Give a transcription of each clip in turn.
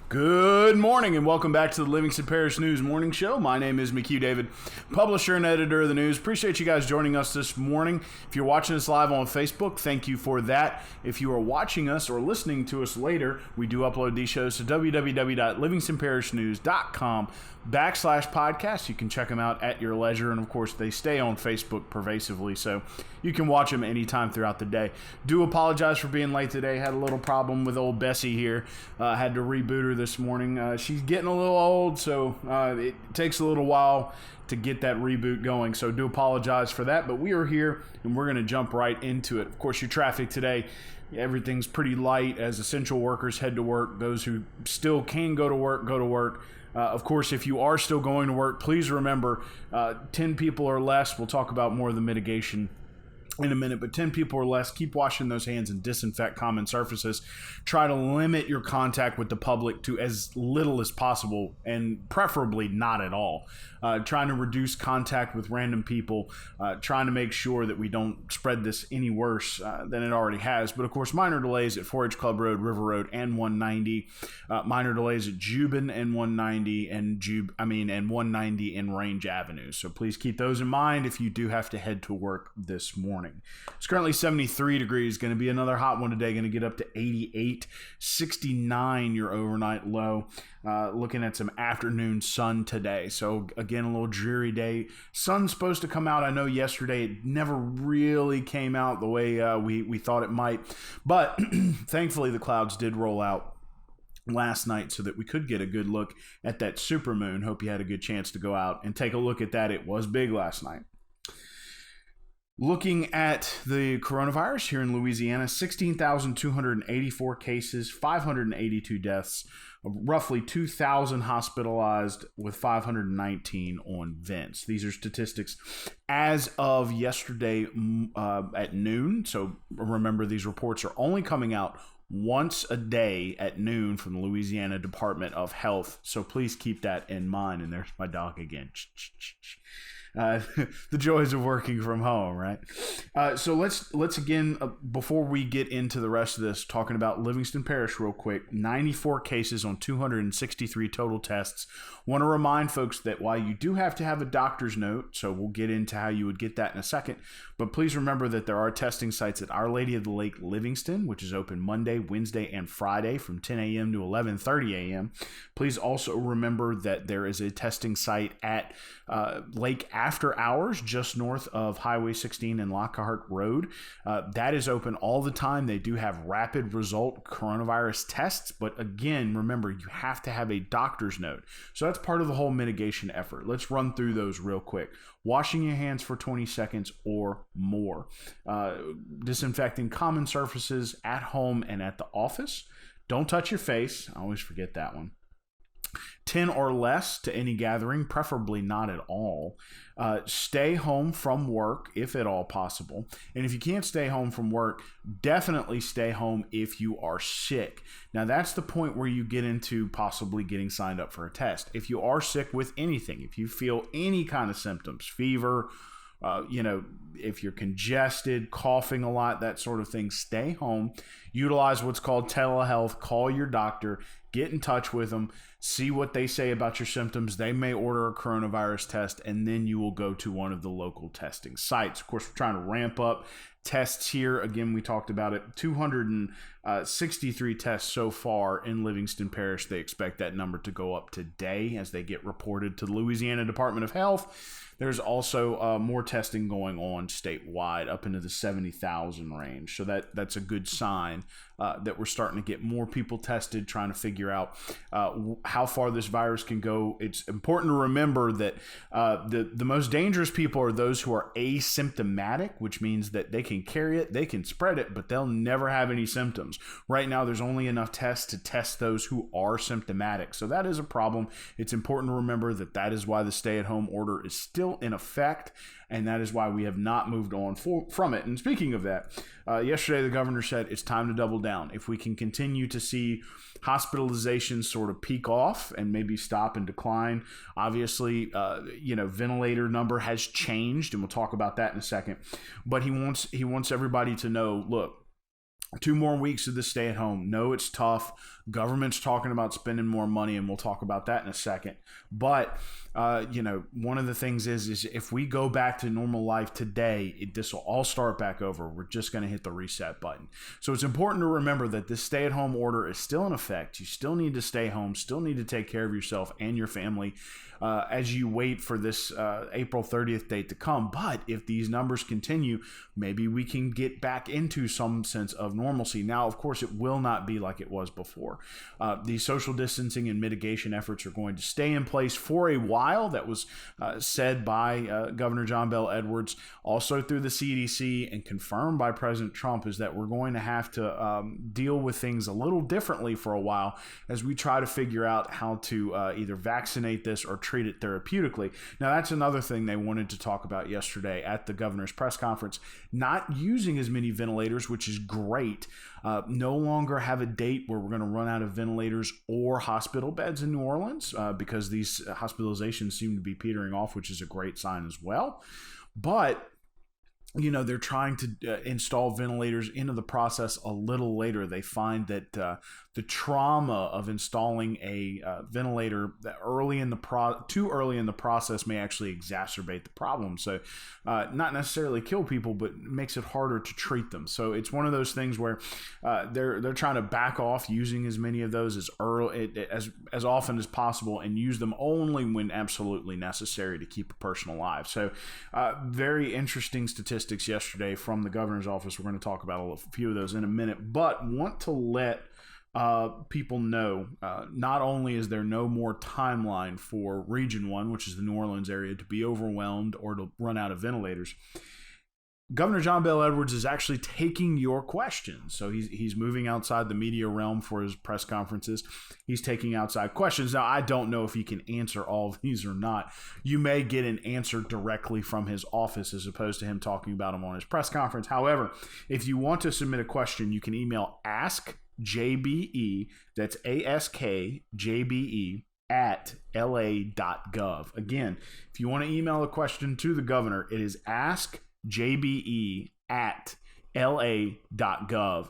Good morning and welcome back to the Livingston Parish News Morning Show. My name is McHugh David, publisher and editor of the news. Appreciate you guys joining us this morning. If you're watching us live on Facebook, thank you for that. If you are watching us or listening to us later, we do upload these shows to www.livingstonparishnews.com/podcast. You can check them out at your leisure, and of course they stay on Facebook pervasively, so you can watch them anytime throughout the day. Do apologize for being late today. Had a little problem with old Bessie here. Had to reboot her this morning. She's getting a little old, so it takes a little while to get that reboot going, so do apologize for that, but we are here and we're going to jump right into it. Of course, your traffic today, everything's pretty light as essential workers head to work. Those who still can go to work, go to work. Of course, if you are still going to work, please remember 10 people or less. We'll talk about more of the mitigation in a minute, but 10 people or less, keep washing those hands and disinfect common surfaces. Try to limit your contact with the public to as little as possible, and preferably not at all. Trying to reduce contact with random people, trying to make sure that we don't spread this any worse than it already has. But of course, minor delays at 4-H Club Road, River Road, and 190. Minor delays at Jubin and 190, and 190 in Range Avenue. So please keep those in mind if you do have to head to work this morning. It's currently 73 degrees. Going to be another hot one today. Going to get up to 88, 69 your overnight low. Looking at some afternoon sun today. So again, a little dreary day. Sun's supposed to come out. I know yesterday it never really came out the way we thought it might. But thankfully the clouds did roll out last night so that we could get a good look at that supermoon. Hope you had a good chance to go out and take a look at that. It was big last night. Looking at the coronavirus here in Louisiana, 16,284 cases, 582 deaths, roughly 2,000 hospitalized with 519 on vents. These are statistics as of yesterday at noon. So remember, these reports are only coming out once a day at noon from the Louisiana Department of Health. So please keep that in mind. And there's my dog again. The joys of working from home, right? So let's again, before we get into the rest of this, talking about Livingston Parish real quick. 94 cases on 263 total tests. Want to remind folks that while you do have to have a doctor's note, so we'll get into how you would get that in a second, but please remember that there are testing sites at Our Lady of the Lake Livingston, which is open Monday, Wednesday, and Friday from 10 a.m. to 11:30 a.m. Please also remember that there is a testing site at Lake After Hours, just north of Highway 16 and Lockhart Road. That is open all the time. They do have rapid result coronavirus tests, but again, remember, you have to have a doctor's note. So that's part of the whole mitigation effort. Let's run through those real quick. Washing your hands for 20 seconds or more. Disinfecting common surfaces at home and at the office. Don't touch your face. I always forget that one. 10 or less to any gathering, preferably not at all. Stay home from work if at all possible. And if you can't stay home from work, definitely stay home if you are sick. Now that's the point where you get into possibly getting signed up for a test. If you are sick with anything, if you feel any kind of symptoms, fever, if you're congested, coughing a lot, that sort of thing, stay home. Utilize what's called telehealth. Call your doctor, get in touch with them, see what they say about your symptoms. They may order a coronavirus test, and then you will go to one of the local testing sites. Of course, we're trying to ramp up tests here. Again, we talked about it. 263 tests so far in Livingston Parish. They expect that number to go up today as they get reported to the Louisiana Department of Health. There's also more testing going on statewide up into the 70,000 range. So that's a good sign that we're starting to get more people tested, trying to figure out how far this virus can go. It's important to remember that the most dangerous people are those who are asymptomatic, which means that they can carry it, they can spread it, but they'll never have any symptoms. Right now, there's only enough tests to test those who are symptomatic. So that is a problem. It's important to remember that is why the stay-at-home order is still in effect, and that is why we have not moved on from it. And speaking of that, yesterday the governor said it's time to double down. If we can continue to see hospitalizations sort of peak off and maybe stop and decline, obviously, ventilator number has changed, and we'll talk about that in a second. But he wants everybody to know, look, 2 more weeks of the stay at home. No, it's tough. Government's talking about spending more money, and we'll talk about that in a second. But, one of the things is if we go back to normal life today, this will all start back over. We're just going to hit the reset button. So it's important to remember that this stay at home order is still in effect. You still need to stay home, still need to take care of yourself and your family as you wait for this April 30th date to come. But if these numbers continue, maybe we can get back into some sense of normalcy. Now, of course, it will not be like it was before. These social distancing and mitigation efforts are going to stay in place for a while. That was said by Governor John Bel Edwards, also through the CDC, and confirmed by President Trump, is that we're going to have to deal with things a little differently for a while as we try to figure out how to either vaccinate this or treat it therapeutically. Now, that's another thing they wanted to talk about yesterday at the governor's press conference. Not using as many ventilators, which is great. No longer have a date where we're going to run out of ventilators or hospital beds in New Orleans because these hospitalizations seem to be petering off, which is a great sign as well. But they're trying to install ventilators into the process a little later. They find that the trauma of installing a ventilator that too early in the process may actually exacerbate the problem. So not necessarily kill people, but makes it harder to treat them. So it's one of those things where they're trying to back off using as many of those as often as possible, and use them only when absolutely necessary to keep a person alive. So very interesting statistics yesterday from the governor's office. We're going to talk about a few of those in a minute, but want to let people know, not only is there no more timeline for Region 1, which is the New Orleans area, to be overwhelmed or to run out of ventilators, Governor John Bel Edwards is actually taking your questions. So he's moving outside the media realm for his press conferences. He's taking outside questions. Now, I don't know if he can answer all of these or not. You may get an answer directly from his office as opposed to him talking about them on his press conference. However, if you want to submit a question, you can email askjbe, that's ASKJBE, at la.gov. Again, if you want to email a question to the governor, it is askjbe at la.gov.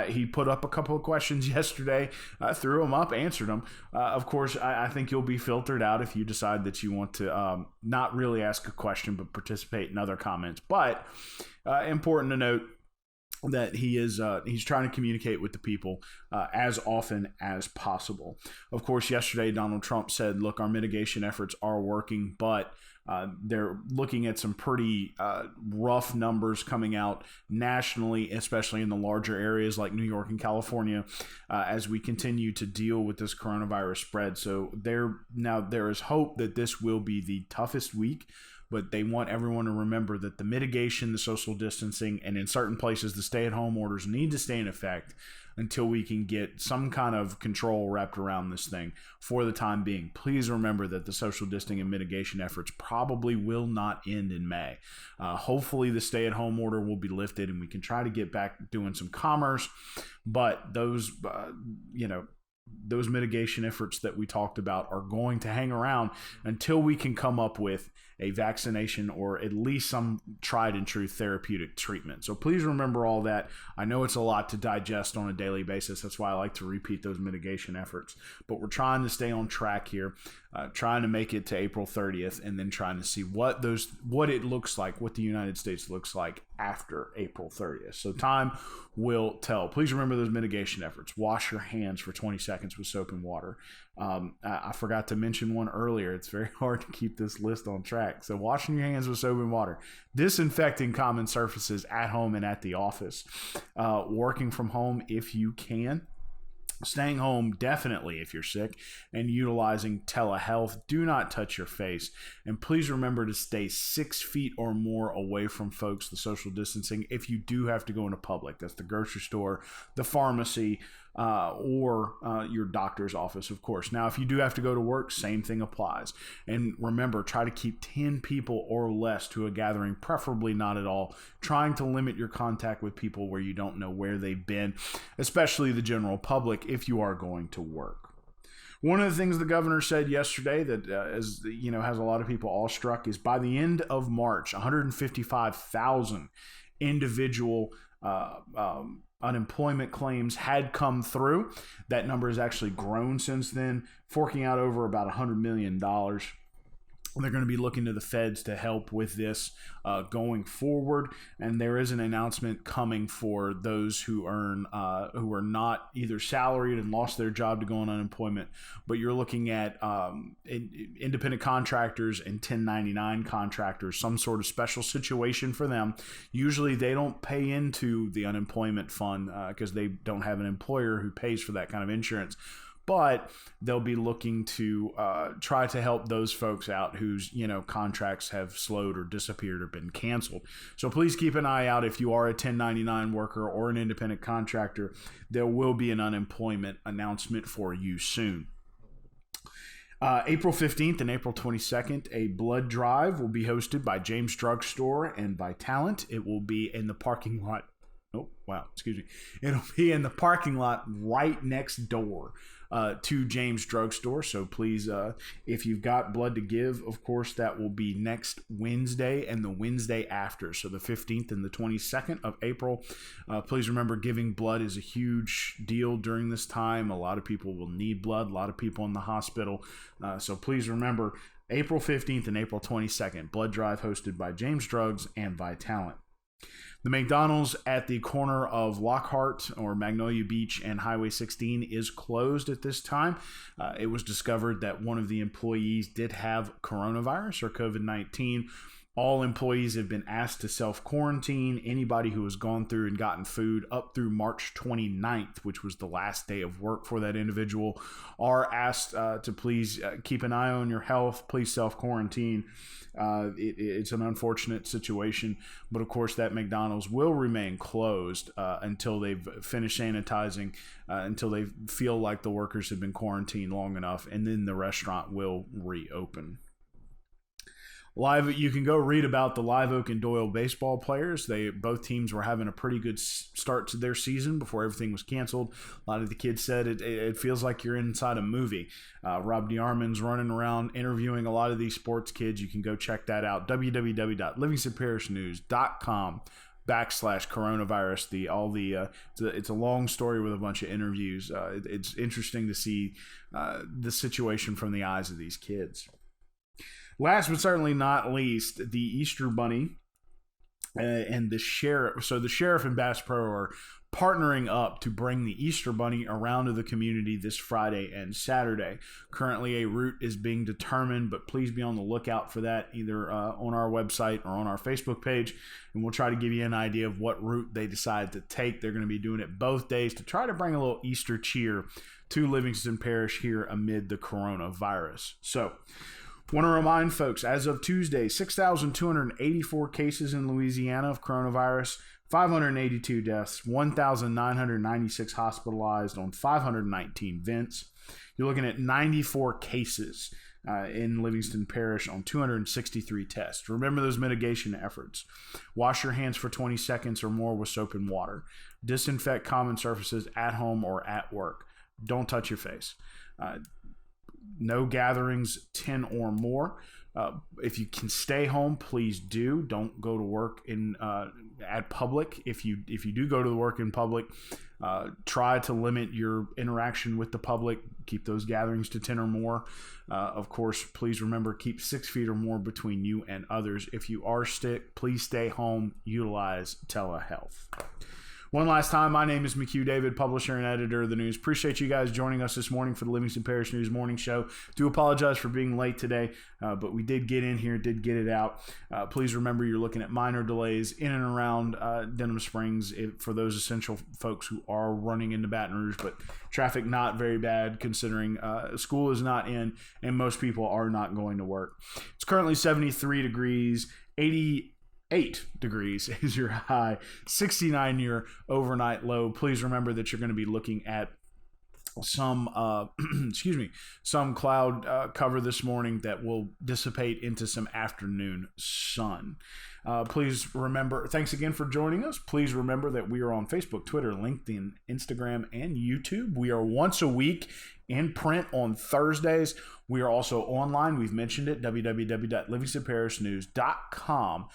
He put up a couple of questions yesterday, threw them up, answered them. Of course, I think you'll be filtered out if you decide that you want to not really ask a question but participate in other comments. But important to note that he's trying to communicate with the people as often as possible. Of course, yesterday Donald Trump said, look, our mitigation efforts are working, but they're looking at some pretty rough numbers coming out nationally, especially in the larger areas like New York and California, as we continue to deal with this coronavirus spread. So there is hope that this will be the toughest week, but they want everyone to remember that the mitigation, the social distancing, and in certain places, the stay-at-home orders need to stay in effect until we can get some kind of control wrapped around this thing for the time being. Please remember that the social distancing and mitigation efforts probably will not end in May. Hopefully the stay-at-home order will be lifted and we can try to get back doing some commerce, but those mitigation efforts that we talked about are going to hang around until we can come up with a vaccination or at least some tried and true therapeutic treatment. So please remember all that. I know it's a lot to digest on a daily basis. That's why I like to repeat those mitigation efforts. But we're trying to stay on track here, trying to make it to April 30th, and then trying to see what it looks like, what the United States looks like after April 30th. So time will tell. Please remember those mitigation efforts. Wash your hands for 20 seconds with soap and water. I forgot to mention one earlier. It's very hard to keep this list on track. So washing your hands with soap and water, disinfecting common surfaces at home and at the office, working from home if you can, staying home definitely if you're sick, and utilizing telehealth. Do not touch your face. And please remember to stay 6 feet or more away from folks, the social distancing, if you do have to go into public. That's the grocery store, the pharmacy, or your doctor's office, of course. Now, if you do have to go to work, same thing applies. And remember, try to keep 10 people or less to a gathering, preferably not at all, trying to limit your contact with people where you don't know where they've been, especially the general public, if you are going to work. One of the things the governor said yesterday that has a lot of people awestruck is by the end of March, 155,000 individual unemployment claims had come through. That number has actually grown since then, forking out over about $100 million. They're going to be looking to the feds to help with this going forward, and there is an announcement coming for those who who are not either salaried and lost their job to go on unemployment, but you're looking at independent contractors and 1099 contractors, some sort of special situation for them. Usually they don't pay into the unemployment fund because they don't have an employer who pays for that kind of insurance. But they'll be looking to try to help those folks out whose contracts have slowed or disappeared or been canceled. So please keep an eye out if you are a 1099 worker or an independent contractor. There will be an unemployment announcement for you soon. April 15th and April 22nd, a blood drive will be hosted by James Drug Store and by Talent. It will be in the parking lot. Oh, wow. Excuse me. It'll be in the parking lot right next door to James Drugstore. So please, if you've got blood to give, of course, that will be next Wednesday and the Wednesday after. So the 15th and the 22nd of April. Please remember, giving blood is a huge deal during this time. A lot of people will need blood, a lot of people in the hospital. So please remember, April 15th and April 22nd, blood drive hosted by James Drugs and by Talent. The McDonald's at the corner of Lockhart or Magnolia Beach and Highway 16 is closed at this time. It was discovered that one of the employees did have coronavirus or COVID-19. All employees have been asked to self-quarantine. Anybody who has gone through and gotten food up through March 29th, which was the last day of work for that individual, are asked to please keep an eye on your health. Please self-quarantine. It's an unfortunate situation, but of course that McDonald's will remain closed until they've finished sanitizing, until they feel like the workers have been quarantined long enough, and then the restaurant will reopen. You can go read about the Live Oak and Doyle baseball players. Both teams were having a pretty good start to their season before everything was canceled. A lot of the kids said it feels like you're inside a movie. Rob DeArmond's running around interviewing a lot of these sports kids. You can go check that out. www.livingstonparishnews.com/coronavirus. It's a long story with a bunch of interviews. It's interesting to see the situation from the eyes of these kids. Last but certainly not least, the Easter Bunny and the sheriff. So the sheriff and Bass Pro are partnering up to bring the Easter Bunny around to the community this Friday and Saturday. Currently, a route is being determined, but please be on the lookout for that either on our website or on our Facebook page, and we'll try to give you an idea of what route they decide to take. They're going to be doing it both days to try to bring a little Easter cheer to Livingston Parish here amid the coronavirus. So, want to remind folks, as of Tuesday, 6,284 cases in Louisiana of coronavirus, 582 deaths, 1,996 hospitalized on 519 vents. You're looking at 94 cases in Livingston Parish on 263 tests. Remember those mitigation efforts. Wash your hands for 20 seconds or more with soap and water. Disinfect common surfaces at home or at work. Don't touch your face. No gatherings 10 or more. If you can stay home, please do. Don't go to work at public. If you do go to work in public, try to limit your interaction with the public. Keep those gatherings to 10 or more. Of course, please remember, keep 6 feet or more between you and others. If you are sick, please stay home. Utilize telehealth. One last time, my name is McHugh David, publisher and editor of the news. Appreciate you guys joining us this morning for the Livingston Parish News Morning Show. Do apologize for being late today, but we did get in here, did get it out. Please remember, you're looking at minor delays in and around Denham Springs for those essential folks who are running into Baton Rouge, but traffic not very bad considering school is not in and most people are not going to work. It's currently 73 degrees, 88 degrees is your high, 69 your overnight low. Please remember that you're going to be looking at some some cloud cover this morning that will dissipate into some afternoon sun. Please remember, thanks again for joining us. Please remember that we are on Facebook, Twitter, LinkedIn, Instagram, and YouTube. We are once a week in print on Thursdays. We are also online. We've mentioned it, www.livingstonparishnews.com.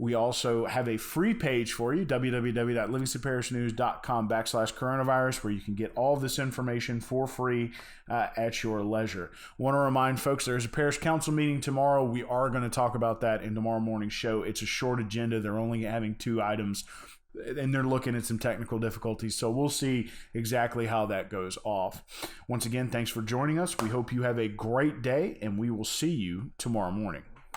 We also have a free page for you, www.livingstonparishnews.com/coronavirus, where you can get all this information for free at your leisure. Want to remind folks there's a parish council meeting tomorrow. We are going to talk about that in tomorrow morning's show. It's a short agenda. They're only having 2 items, and they're looking at some technical difficulties. So we'll see exactly how that goes off. Once again, thanks for joining us. We hope you have a great day, and we will see you tomorrow morning.